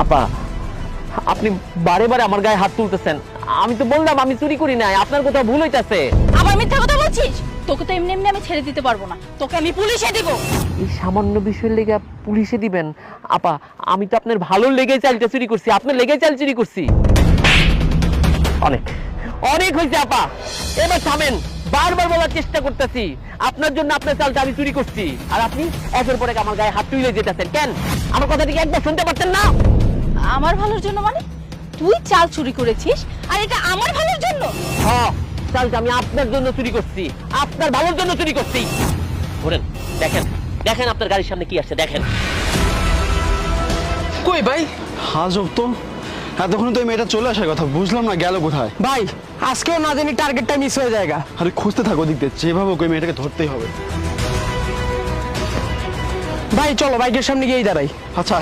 আপা, আপনি বারে বারে আমার গায়ে হাত তুলতেছেন। আমি তো বললাম আমি চুরি করি নাই, আপনার কোথাও ভুল হইতাছে। আবার মিথ্যা কথা বলছিস? তোকে তো এমনি এমনি আমি ছেড়ে দিতে পারবো না, তোকে আমি পুলিশে দিব। এই সামান্য বিষয়ের লেগে পুলিশে দিবেন? আপা, আমি তো আপনার ভালোর লেগে চালটা চুরি করছি, আপনার লেগে চাল চুরি করছি। অনেক অনেক হয়েছে আপা, এবার থামেন। বারবার বলার চেষ্টা করতেছি আপনার জন্য আপনার চালটা আমি চুরি করছি, আর আপনি একের পর এক আমার গায়ে হাত তুলে যেতেছেন। কেন আমার কথা কি একবার শুনতে পারতেন না? আমার ভালোর জন্য মানে? তুই চাল চুরি করেছিস আর এটা আমার ভালোর জন্য? হ্যাঁ, চালটা আমি আপনার জন্য চুরি করছি, আপনার ভালোর জন্য চুরি করছি। ধরেন, দেখেন দেখেন আপনার গাড়ির সামনে কি আসছে, দেখেন। কই ভাই? হাজব তো, এতক্ষণ তো এই মেয়েটা চলে আসার কথা, বুঝলাম না গেল কোথায়। ভাই আজকেও না জানি টার্গেটটা মিস হয়ে যায়। আরে খুঁজতে থাকো দিক দিয়ে, যেভাবে ওই মেয়েটাকে ধরতেই হবে। ভাই চলো বাইকের সামনে গিয়েই দাঁড়াই। আচ্ছা